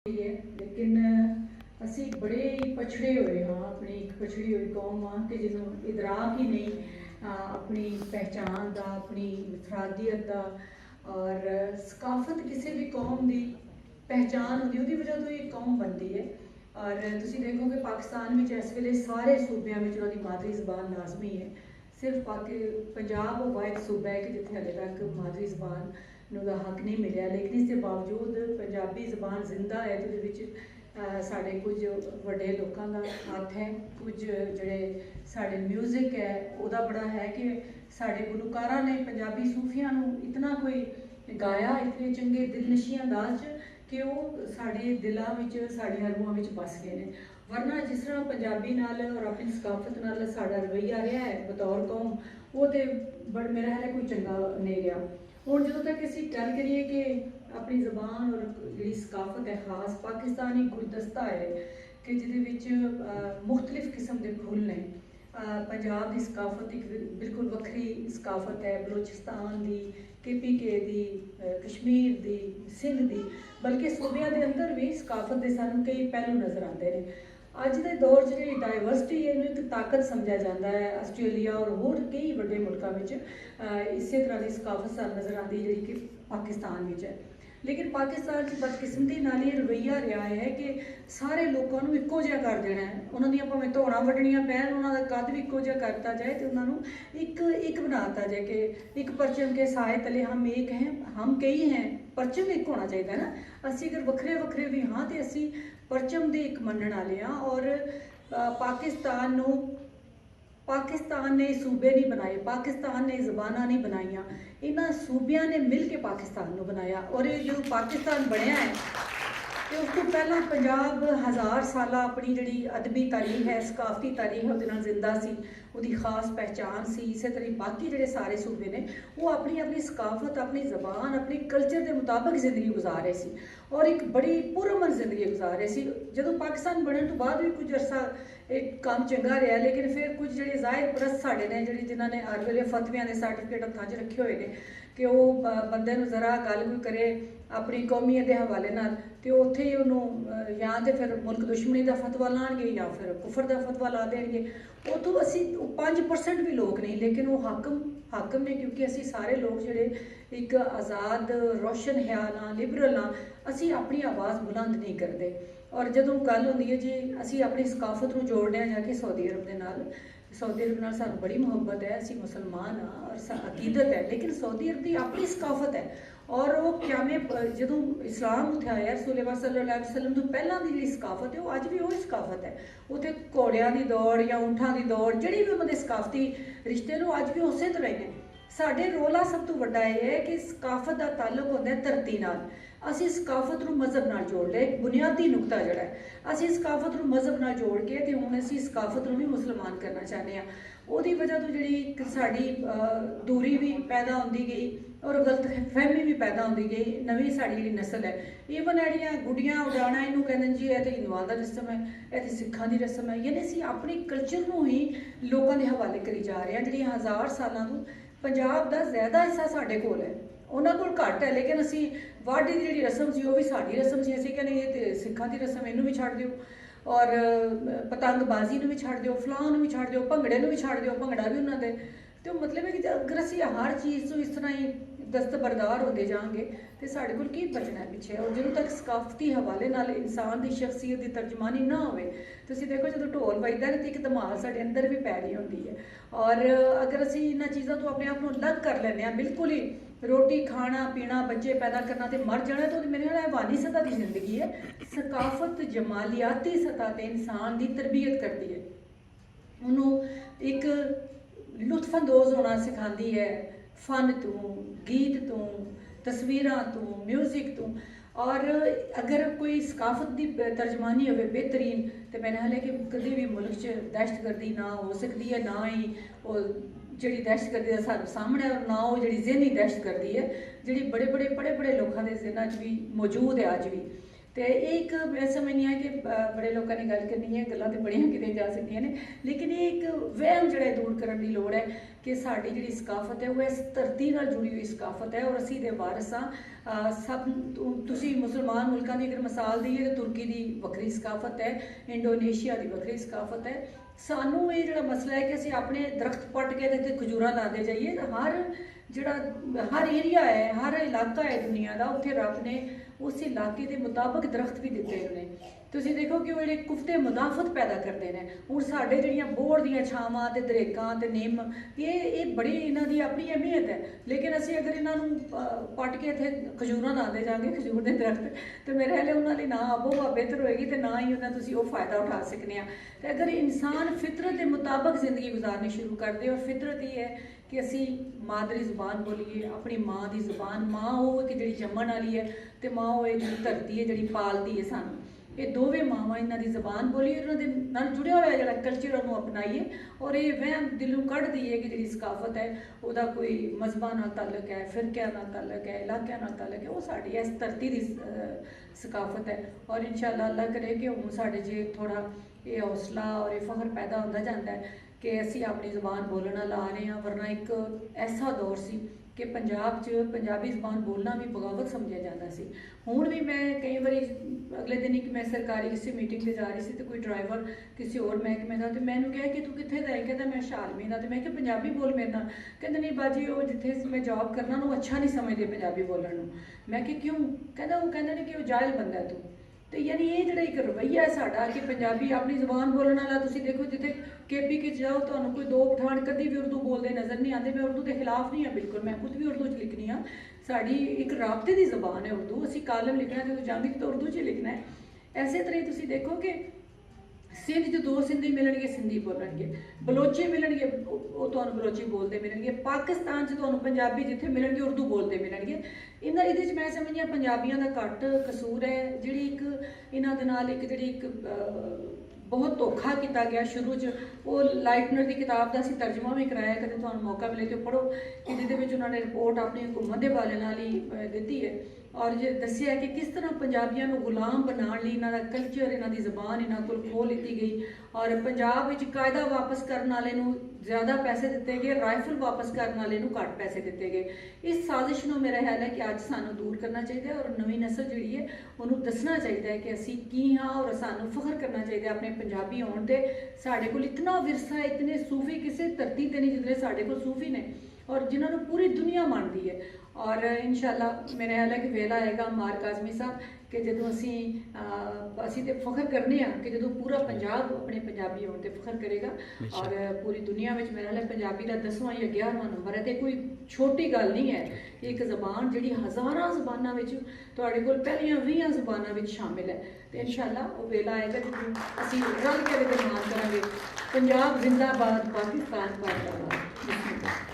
है लेकिन असी बड़े ही पछड़े हुए हाँ अपनी एक पछड़ी हुई कौम हाँ कि जिन्होंने इदराक ही नहीं अपनी पहचान का अपनी फरादियत का और सकाफत किसी भी कौम की पहचान होती उसकी वजह तो ये कौम बनती है। और तुम देखो कि पाकिस्तान में इस वेले सारे सूबे में उन्होंने मादरी जबान लाजमी है। सिर्फ पंजाब वो वाइट सूबा है कि जिथे हले तक मादरी जबान का हक नहीं मिले, लेकिन इसके बावजूद पंजाबी जबान जिंदा है तो साढ़े कुछ वड्डे लोगों का हथ है, कुछ जड़े साढ़े म्यूजिक है वह बड़ा है कि साढ़े गुलकारा ने पंजाबी सूफिया इतना कोई गाया इतने चंगे दिलनशी अंदाज कि वो साढ़े दिलों में साढ़े हरमूआं में बस गए हैं। वरना जिस तरह पंजाबी नाल और अपनी सकाफत नाल साड़ा रवैया रहा है बतौर कौम वो तो बड़ मेरा ख्याल है कोई चंगा नहीं रहा। हुण जो तक असीं गल करिए कि अपनी जबान और जी सकाफत है खास पाकिस्तानी गुलदस्ता है कि जिहदे मुख्तलिफ किस्म के फुल ने। पंजाब की सकाफत एक बिल्कुल वक्री सकाफत है, बलोचिस्तान की, KPK की, कश्मीर की, सिंध की, बल्कि सूबिया के अंदर भी सकाफत के सानूं कई पहलू नज़र आते हैं। अज के दौर च जी डाइवर्सिटी है एक ताकत समझा जाता है। आस्ट्रेलिया और होर कई बड़े मुल्कों में इस तरह की सकाफत सानूं नज़र आती है जी कि पाकिस्तान में है। लेकिन पाकिस्तान की बदकिस्मती नाल ये रवैया रहा है कि सारे लोगों को इक्को जिहा कर देना है। उन्होंने भावें धौड़ा वड्डणियां पैन उन्होंने कद भी इक्को जिहा करता जाए तो उन्होंने एक बनाता जाए कि एक परचम के साए तले हम एक हैं, हम कई हैं, परचम एक होना चाहिए ना। असी अगर वक्रे वक्रे भी हाँ तो असी परचम दे एक मनण वाले हाँ। और पाकिस्तान ने सूबे नहीं बनाए, पाकिस्तान ने जबाना नहीं बनाइया, इन्होंने सूबिया ने मिल के पाकिस्तान को बनाया। और ये जो पाकिस्तान बनया है तो उस तो पहला पंजाब हज़ार साल अपनी जी अदबी तारीख है, सकाफती तारीख है, वो जिंदा सी, उसकी खास पहचान सी। इस तरह बाकी जोड़े सारे सूबे ने वो अपनी अपनी सकाफत, अपनी जबान, अपने कल्चर के मुताबिक जिंदगी गुजार रहे सी और एक बड़ी पुरअमन जिंदगी गुजार रहे सी। जो पाकिस्तान बनने तो बाद भी कुछ अरसा एक काम चंगा रहा, लेकिन फिर कुछ जो जाहिर परस्त साढ़े ने जिन्होंने हर वेले फतवियां के सर्टिफिकेट हत्थों च रखे हुए हैं कि वह बंदे जरा गल कोई करे अपनी कौमीयत के हवाले नाल तो उत्थे ही उन्होंने या तो फिर मुल्क दुश्मनी का फतवा लाएंगे या फिर कुफर का फतवा ला देंगे। उतों असी 5% भी लोग नहीं, लेकिन वो हाकम ने क्योंकि असी सारे लोग जोड़े एक आज़ाद रोशन ख्याल हाँ, लिबरल हाँ, असी अपनी आवाज़ बुलंद नहीं करते। और जो गल होंदी है जी असी अपनी सकाफत को जोड़ने जाके सऊदी अरब के नाल, सऊदी अरब नाल सानूं बड़ी मुहब्बत है, असी मुसलमान हाँ और अकीदत है, लेकिन सऊदी अरब की अपनी सकाफत है। और वो क्यामे जो इस्लाम उत्थे आया रसूल पाक सल्लल्लाहु अलैहि वसल्लम तो पहला की जी सकाफत है वो अज भी वही सकाफत है। उत्थे घोड़ियां की दौड़ या ऊँठां की दौड़ जी भी उन्होंने सकाफती रिश्ते लो अज भी उस तरह ही ने। साढ़े रोला सब तो वड्डा यह है कि सकाफत का ताल्लुक होता है धरती नाल। असी सकाफत को मजहब नाल जोड़ लिया, एक बुनियादी नुकता जड़ा है। असी सकाफत को मजहब नाल जोड़ के तो हुण असी सकाफत को भी मुसलमान करना चाहते हैं। उसकी वजह तो जी साड़ी दूरी भी पैदा होती गई और गलत फहमी भी पैदा होती गई। नवी साड़ी जी नस्ल है ईवन एड़ियाँ गुड़ियाँ उड़ाना इनू कहते जी यह तो हिंदुओं का रस्म है, यह तो सिखा की रस्म है। यानी असी अपने कल्चर को ही लोगों के हवाले करी जा रहे हैं। जी हज़ार सालों तो पंजाब का ज़्यादा हिस्सा साढ़े कोल है, उन्होंने को घट है, लेकिन असी वाढी की जी रस्म सी भी साड़ी रस्म सी। असी कहने ये सिखा की रस्म इनू भी छड़ दो और पतंगबाजी भी छड़ दो, फलां भी छड़ दो, भंगड़े भी छड़ दो, भंगड़ा भी उन्होंने। तो मतलब है कि अगर असी हर चीज़ तो इस तरह ही दस्तबरदार होते जाएंगे तो साढ़े को बचना है पिछे। और जो तक सकाफती हवाले नाल इंसान की शख्सियत की तर्जमानी ना हो तो असी देखो जो ढोल बजदा है तो एक धमाल साढ़े अंदर भी पैदी होती है। और अगर असी इन्होंने चीज़ों तो अपने आप को अलग कर लें बिल्कुल ही, रोटी खाना पीना बच्चे पैदा करना तो मर जाना, तो मेरे ख्याल हैवानी सतह की जिंदगी है। सकाफत जमालियाती सतह पर इंसान की तरबियत करती है, उन्होंने एक लुत्फअंदोज़ होना सिखाती है फन तो, गीत तो, तस्वीर तो, म्यूजिक तो। और अगर कोई सकाफत की तर्जमानी हो बेहतरीन तो मैंने ख्याल है कि कभी भी मुल्क च दहशतगर्दी ना हो सकती है, ना ही जी दहशतगर्दी का सामने और ना वो जी जहनी दहशतगर्दी है जी बड़े बड़े लोगों के जहनों भी मौजूद है अज भी। ਤੇ ਇਹ ਇੱਕ ਮੈਂ ਸਮਝਦੀ ਹਾਂ ਕਿ ਬੜੇ ਲੋਕਾਂ ਨੇ ਗੱਲ ਕਰਨੀ ਹੈ, ਗੱਲਾਂ ਤੇ ਬੜੀਆਂ ਕਿਤੇ ਜਾ ਸਕਦੀਆਂ ਨੇ, ਲੇਕਿਨ ਇਹ ਇੱਕ ਵਹਿਮ ਜਿਹੜਾ ਦੂਰ ਕਰਨ ਦੀ ਲੋੜ ਹੈ ਕਿ ਸਾਡੀ ਜਿਹੜੀ ਸਕਾਫਤ ਹੈ ਉਹ ਇਸ ਧਰਤੀ ਨਾਲ ਜੁੜੀ ਹੋਈ ਸਕਾਫਤ ਹੈ, ਔਰ ਅਸੀਂ ਦੇ ਵਾਰਿਸ ਹਾਂ। ਸਭ ਤੁਸੀਂ ਮੁਸਲਮਾਨ ਮੁਲਕਾਂ ਦੀ ਅਗਰ ਮਿਸਾਲ ਦਈਏ ਤਾਂ ਤੁਰਕੀ ਦੀ ਵੱਖਰੀ ਸਕਾਫਤ ਹੈ, ਇੰਡੋਨੇਸ਼ੀਆ ਦੀ ਵੱਖਰੀ ਸਕਾਫਤ ਹੈ। ਸਾਨੂੰ ਇਹ ਜਿਹੜਾ ਮਸਲਾ ਹੈ ਕਿ ਅਸੀਂ ਆਪਣੇ ਦਰਖਤ ਪੱਟ ਕੇ ਤੇ ਖਜੂਰਾਂ ਲਾਉਂਦੇ ਜਾਈਏ, ਹਰ ਏਰੀਆ ਹੈ, ਹਰ ਇਲਾਕਾ ਹੈ ਦੁਨੀਆ ਦਾ, ਉੱਥੇ ਰੱਬ ਨੇ ਉਸ ਇਲਾਕੇ ਦੇ ਮੁਤਾਬਕ ਦਰਖਤ ਵੀ ਦਿੱਤੇ ਹੋਏ ਨੇ। ਤੁਸੀਂ ਦੇਖੋ ਕਿ ਉਹ ਜਿਹੜੇ ਕੁਫਤੇ ਮੁਦਾਫਤ ਪੈਦਾ ਕਰਦੇ ਨੇ। ਹੁਣ ਸਾਡੇ ਜਿਹੜੀਆਂ ਬੋਹੜ ਦੀਆਂ ਛਾਵਾਂ ਤੇ ਦਰੇਕਾਂ ਤੇ ਨਿੰਮ, ਇਹ ਬੜੀ ਇਹਨਾਂ ਦੀ ਆਪਣੀ ਅਹਿਮੀਅਤ ਹੈ, ਲੇਕਿਨ ਅਸੀਂ ਅਗਰ ਇਹਨਾਂ ਨੂੰ ਪੱਟ ਕੇ ਇੱਥੇ ਖਜੂਰਾਂ ਲਾਉਂਦੇ ਜਾਵਾਂਗੇ, ਖਜੂਰ ਦੇ ਦਰਖਤ, ਤੇ ਮੇਰੇ ਖਿਆਲ ਉਹਨਾਂ ਲਈ ਨਾ ਆਬੋ ਹਵਾ ਬਿਹਤਰ ਹੋਏਗੀ ਤੇ ਨਾ ਹੀ ਉਹਨਾਂ ਤੁਸੀਂ ਉਹ ਫਾਇਦਾ ਉਠਾ ਸਕਨੇ ਆ। ਤੇ ਅਗਰ ਇਨਸਾਨ ਫਿਤਰਤ ਦੇ ਮੁਤਾਬਕ ਜ਼ਿੰਦਗੀ ਗੁਜ਼ਾਰਨੀ ਸ਼ੁਰੂ ਕਰਦੇ, ਔਰ ਫਿਤਰਤ ਇਹ ਹੈ ਕਿ ਅਸੀਂ ਮਾਦਰੀ ਜ਼ੁਬਾਨ ਬੋਲੀਏ, ਆਪਣੀ ਮਾਂ ਦੀ ਜ਼ੁਬਾਨ। ਮਾਂ ਉਹ ਕਿ ਜਿਹੜੀ ਜੰਮਣ ਵਾਲੀ ਹੈ, ਤੇ ਮਾਂ ਉਹ ਜਿਹੜੀ ਧਰਤੀ ਹੈ ਜਿਹੜੀ ਪਾਲਦੀ ਹੈ ਸਾਨੂੰ। ਇਹ ਦੋਵੇਂ ਮਾਵਾਂ ਇਹਨਾਂ ਦੀ ਜ਼ਬਾਨ ਬੋਲੀਏ, ਉਹਨਾਂ ਦੇ ਨਾਲ ਜੁੜਿਆ ਹੋਇਆ ਜਿਹੜਾ ਕਲਚਰ ਉਹਨੂੰ ਅਪਣਾਈਏ, ਔਰ ਇਹ ਵਹਿਮ ਦਿਲੋਂ ਕੱਢ ਦਈਏ ਕਿ ਜਿਹੜੀ ਸਕਾਫਤ ਹੈ ਉਹਦਾ ਕੋਈ ਮਜ਼ਹਬਾਂ ਨਾਲ ਤਾਲੁਕ ਹੈ, ਫਿਰਕਿਆਂ ਨਾਲ ਤਾਲੁਕ ਹੈ, ਇਲਾਕਿਆਂ ਨਾਲ ਤਾਲੁਕ ਹੈ। ਉਹ ਸਾਡੀ ਇਸ ਧਰਤੀ ਦੀ ਸਕਾਫਤ ਹੈ, ਔਰ ਇਨਸ਼ਾਅੱਲਾ ਅੱਲਾ ਕਰੇ ਕਿ ਹੁਣ ਸਾਡੇ 'ਚ ਥੋੜ੍ਹਾ ਇਹ ਹੌਸਲਾ ਔਰ ਇਹ ਫਖਰ ਪੈਦਾ ਹੁੰਦਾ ਜਾਂਦਾ ਹੈ ਕਿ ਅਸੀਂ ਆਪਣੀ ਜ਼ੁਬਾਨ ਬੋਲਣਾ ਲਾ ਰਹੇ ਹਾਂ। ਵਰਨਾ ਇੱਕ ਐਸਾ ਦੌਰ ਸੀ ਕਿ ਪੰਜਾਬ 'ਚ ਪੰਜਾਬੀ ਜ਼ੁਬਾਨ ਬੋਲਣਾ ਵੀ ਬਗਾਵਤ ਸਮਝਿਆ ਜਾਂਦਾ ਸੀ। ਹੁਣ ਵੀ ਮੈਂ ਕਈ ਵਾਰੀ ਅਗਲੇ ਦਿਨ ਇੱਕ ਮੈਂ ਸਰਕਾਰੀ ਕਿਸੇ ਮੀਟਿੰਗ 'ਤੇ ਜਾ ਰਹੀ ਸੀ, ਤੇ ਕੋਈ ਡਰਾਈਵਰ ਕਿਸੇ ਹੋਰ ਮਹਿਕਮੇ ਦਾ, ਤੇ ਮੈਨੂੰ ਕਿਹਾ ਕਿ ਤੂੰ ਕਿੱਥੇ ਦਾ ਹੈ? ਕਹਿੰਦਾ ਮੈਂ ਸ਼ਾਲਮੀ ਦਾ। ਤੇ ਮੈਂ ਕਿਹਾ ਪੰਜਾਬੀ ਬੋਲ ਮੇਰੇ ਨਾਲ। ਕਹਿੰਦਾ ਨਹੀਂ ਬਾਜੀ, ਉਹ ਜਿੱਥੇ ਮੈਂ ਜੌਬ ਕਰਨਾ ਉਹਨੂੰ ਅੱਛਾ ਨਹੀਂ ਸਮਝਦੇ ਪੰਜਾਬੀ ਬੋਲਣ ਨੂੰ। ਮੈਂ ਕਿਹਾ ਕਿਉਂ? ਉਹ ਕਹਿੰਦਾ ਨੇ ਕਿ ਉਹ ਜਾਹਿਲ ਬੰਦਾ ਤੂੰ। ਤੇ ਯਾਨੀ ਇਹ ਜਿਹੜਾ ਇੱਕ ਰਵੱਈਆ ਹੈ ਸਾਡਾ ਕਿ ਪੰਜਾਬੀ ਆਪਣੀ ਜ਼ੁਬਾਨ ਬੋਲਣ ਵਾਲਾ, ਤੁਸੀਂ ਦੇਖੋ ਜਿੱਥੇ KP ਕੇ ਜਾਓ ਤੁਹਾਨੂੰ ਕੋਈ ਦੋ ਪਠਾਨ ਕਦੀ ਵੀ ਉਰਦੂ ਬੋਲਦੇ ਨਜ਼ਰ ਨਹੀਂ ਆਉਂਦੇ। ਮੈਂ ਉਰਦੂ ਦੇ ਖਿਲਾਫ ਨਹੀਂ ਹਾਂ ਬਿਲਕੁਲ, ਮੈਂ ਖੁਦ ਵੀ ਉਰਦੂ 'ਚ ਲਿਖਣੀ ਹਾਂ। ਸਾਡੀ ਇੱਕ ਰਾਬਤੇ ਦੀ ਜ਼ਬਾਨ ਹੈ ਉਰਦੂ। ਅਸੀਂ ਕਾਲਮ ਲਿਖਣਾ ਜਦੋਂ ਜਾਂਦੀ ਤਾਂ ਉਰਦੂ 'ਚ ਲਿਖਣਾ ਹੈ। ਐਸੇ ਤਰ੍ਹਾਂ ਹੀ ਤੁਸੀਂ ਦੇਖੋ ਕਿ ਸਿੰਧ 'ਚ ਦੋ ਸਿੰਧੀ ਮਿਲਣਗੇ, ਸਿੰਧੀ ਬੋਲਣਗੇ। ਬਲੋਚੀ ਮਿਲਣਗੇ, ਉਹ ਤੁਹਾਨੂੰ ਬਲੋਚੀ ਬੋਲਦੇ ਮਿਲਣਗੇ। ਪਾਕਿਸਤਾਨ 'ਚ ਤੁਹਾਨੂੰ ਪੰਜਾਬੀ ਜਿੱਥੇ ਮਿਲਣਗੇ ਉਰਦੂ ਬੋਲਦੇ ਮਿਲਣਗੇ। ਇਹਦੇ 'ਚ ਮੈਂ ਸਮਝਦੀ ਹਾਂ ਪੰਜਾਬੀਆਂ ਦਾ ਘੱਟ ਕਸੂਰ ਹੈ। ਜਿਹੜੀ ਇੱਕ ਇਹਨਾਂ ਦੇ ਨਾਲ ਇੱਕ ਬਹੁਤ ਧੋਖਾ ਕੀਤਾ ਗਿਆ ਸ਼ੁਰੂ 'ਚ। ਉਹ ਲਾਈਟਨਰ ਦੀ ਕਿਤਾਬ ਦਾ ਅਸੀਂ ਤਰਜਮਾ ਵੀ ਕਰਾਇਆ, ਕਦੇ ਤੁਹਾਨੂੰ ਮੌਕਾ ਮਿਲੇ ਤਾਂ ਪੜ੍ਹੋ, ਕਿ ਜਿਹਦੇ ਵਿੱਚ ਉਹਨਾਂ ਨੇ ਰਿਪੋਰਟ ਆਪਣੀ ਹੁਕੂਮਤ ਦੇ ਹਵਾਲੇ ਨਾਲ ਹੀ ਦਿੱਤੀ ਹੈ, ਔਰ ਜੇ ਦੱਸਿਆ ਕਿ ਕਿਸ ਤਰ੍ਹਾਂ ਪੰਜਾਬੀਆਂ ਨੂੰ ਗੁਲਾਮ ਬਣਾਉਣ ਲਈ ਇਹਨਾਂ ਦਾ ਕਲਚਰ, ਇਹਨਾਂ ਦੀ ਜ਼ਬਾਨ ਇਹਨਾਂ ਕੋਲ ਖੋਹ ਲਿੱਤੀ ਗਈ। ਔਰ ਪੰਜਾਬ ਵਿੱਚ ਕਾਇਦਾ ਵਾਪਸ ਕਰਨ ਵਾਲੇ ਨੂੰ ਜ਼ਿਆਦਾ ਪੈਸੇ ਦਿੱਤੇ ਗਏ, ਰਾਈਫਲ ਵਾਪਸ ਕਰਨ ਵਾਲੇ ਨੂੰ ਘੱਟ ਪੈਸੇ ਦਿੱਤੇ ਗਏ। ਇਸ ਸਾਜ਼ਿਸ਼ ਨੂੰ ਮੇਰਾ ਖਿਆਲ ਹੈ ਕਿ ਅੱਜ ਸਾਨੂੰ ਦੂਰ ਕਰਨਾ ਚਾਹੀਦਾ ਹੈ, ਔਰ ਨਵੀਂ ਨਸਲ ਜਿਹੜੀ ਹੈ ਉਹਨੂੰ ਦੱਸਣਾ ਚਾਹੀਦਾ ਹੈ ਕਿ ਅਸੀਂ ਕੀ ਹਾਂ, ਔਰ ਸਾਨੂੰ ਫਖਰ ਕਰਨਾ ਚਾਹੀਦਾ ਆਪਣੇ ਪੰਜਾਬੀ ਹੋਣ 'ਤੇ। ਸਾਡੇ ਕੋਲ ਇਤਨਾ ਵਿਰਸਾ ਹੈ, ਇਤਨੇ ਸੂਫੀ ਕਿਸੇ ਧਰਤੀ 'ਤੇ ਨਹੀਂ ਜਿਤਨੇ ਸਾਡੇ ਕੋਲ ਸੂਫੀ ਨੇ, ਔਰ ਜਿਨ੍ਹਾਂ ਨੂੰ ਪੂਰੀ ਦੁਨੀਆ ਮੰਨਦੀ ਹੈ। ਔਰ ਇਨਸ਼ਾਅੱਲਾ ਮੇਰੇ ਖਿਆਲ ਹੈ ਕਿ ਵੇਲਾ ਆਏਗਾ ਮਾਰ ਕਾਜ਼ਮੀ ਸਾਹਿਬ ਕਿ ਜਦੋਂ ਅਸੀਂ ਤੇ ਫਖਰ ਕਰਨੇ ਆ ਕਿ ਜਦੋਂ ਪੂਰਾ ਪੰਜਾਬ ਆਪਣੇ ਪੰਜਾਬੀ ਹੋਣ 'ਤੇ ਫਖਰ ਕਰੇਗਾ। ਔਰ ਪੂਰੀ ਦੁਨੀਆ ਵਿੱਚ ਮੇਰੇ ਖਿਆਲ ਹੈ ਪੰਜਾਬੀ ਦਾ 10ਵਾਂ ਜਾਂ 11ਵਾਂ ਨੰਬਰ ਹੈ, ਤੇ ਕੋਈ ਛੋਟੀ ਗੱਲ ਨਹੀਂ ਹੈ। ਇੱਕ ਜ਼ਬਾਨ ਜਿਹੜੀ ਹਜ਼ਾਰਾਂ ਜ਼ਬਾਨਾਂ ਵਿੱਚ ਤੁਹਾਡੇ ਕੋਲ ਪਹਿਲੀਆਂ 20 ਜ਼ਬਾਨਾਂ ਵਿੱਚ ਸ਼ਾਮਿਲ ਹੈ। ਤੇ ਇਨਸ਼ਾਅੱਲਾ ਉਹ ਵੇਲਾ ਆਏਗਾ ਜਦੋਂ ਅਸੀਂ ਰਲ ਕੇ ਇਹਦੇ ਮਾਣ ਕਰਾਂਗੇ। ਪੰਜਾਬ ਜ਼ਿੰਦਾਬਾਦ, ਪਾਕਿਸਤਾਨ ਜ਼ਿੰਦਾਬਾਦ।